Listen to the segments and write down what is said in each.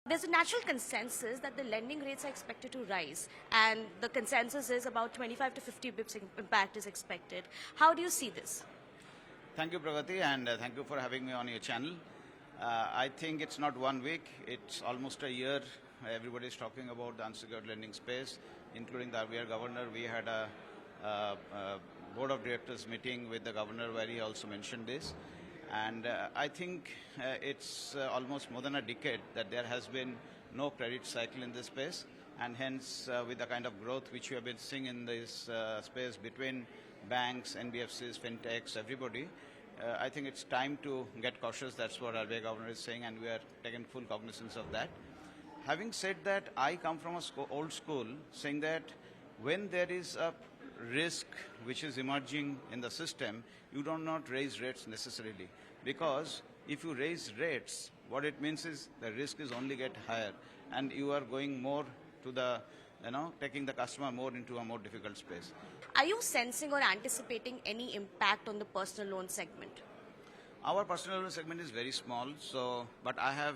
There's a natural consensus that the lending rates are expected to rise, and the consensus is about 25 to 50 bips impact is expected. How do you see this? Thank you, Pragatti, and thank you for having me on your channel. I think it's not 1 week, it's almost a year. Everybody is talking about the unsecured lending space, including the RBI governor. We had a board of directors meeting with the governor where he also mentioned this. And I think it's almost more than a decade that there has been no credit cycle in this space, and hence with the kind of growth which we have been seeing in this space between banks, NBFCs, fintechs, everybody, I think it's time to get cautious. That's what RBI governor is saying, and we are taking full cognizance of that. Having said that, I come from old school saying that when there is a risk which is emerging in the system, you do not raise rates necessarily, because if you raise rates, what it means is the risk is only get higher, and you are going more to the, taking the customer more into a more difficult space. Are you sensing or anticipating any impact on the personal loan segment? Our personal loan segment is very small, but I have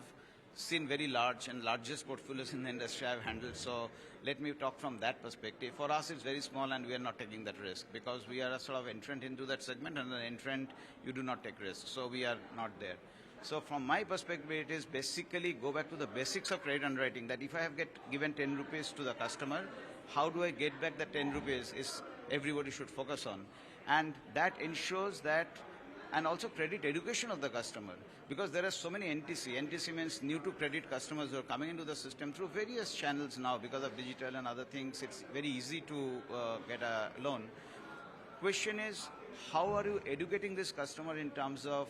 seen very large and largest portfolios in the industry I've handled. So let me talk from that perspective. For us, it's very small, and we are not taking that risk because we are a sort of entrant into that segment, and an entrant, you do not take risks. So we are not there. So from my perspective, it is basically go back to the basics of credit underwriting, that if I have given 10 rupees to the customer, how do I get back the 10 rupees is everybody should focus on. And that ensures that, and also credit education of the customer, because there are so many NTC. NTC means new to credit customers who are coming into the system through various channels now because of digital and other things. It's very easy to get a loan. Question is, how are you educating this customer in terms of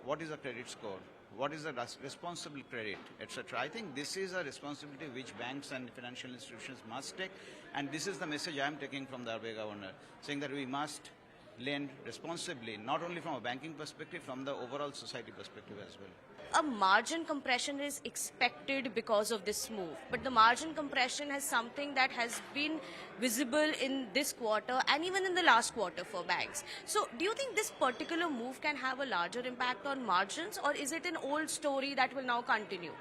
what is a credit score, what is a responsible credit, etc. I think this is a responsibility which banks and financial institutions must take, and this is the message I am taking from the RBI governor, saying that we must lend responsibly, not only from a banking perspective, from the overall society perspective as well. A margin compression is expected because of this move, but the margin compression is something that has been visible in this quarter and even in the last quarter for banks. So do you think this particular move can have a larger impact on margins, or is it an old story that will now continue?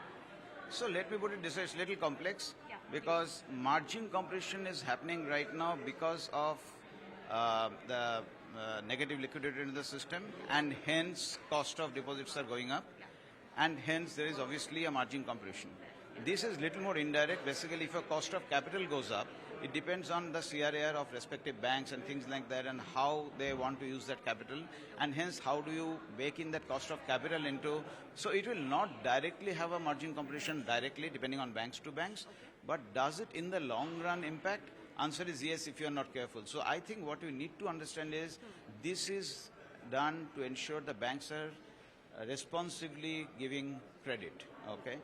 So let me put it this way, it's a little complex, because margin compression is happening right now because of the negative liquidity in the system, and hence cost of deposits are going up, and hence there is obviously a margin compression. This is little more indirect. Basically, if your cost of capital goes up, it depends on the CRAR of respective banks and things like that, and how they want to use that capital, and hence how do you bake in that cost of capital into. So it will not directly have a margin compression directly, depending on banks to banks, but does it in the long run impact? Answer is yes, if you are not careful. So I think what we need to understand is this is done to ensure the banks are responsibly giving credit, okay?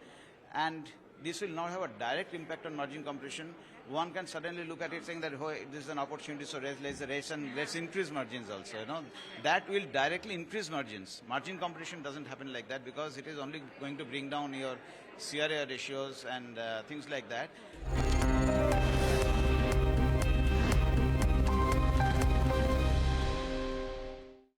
And this will not have a direct impact on margin compression. One can suddenly look at it saying that, oh, this is an opportunity, so raise the rates and let's increase margins also. That will directly increase margins. Margin compression doesn't happen like that, because it is only going to bring down your CRAR ratios and things like that.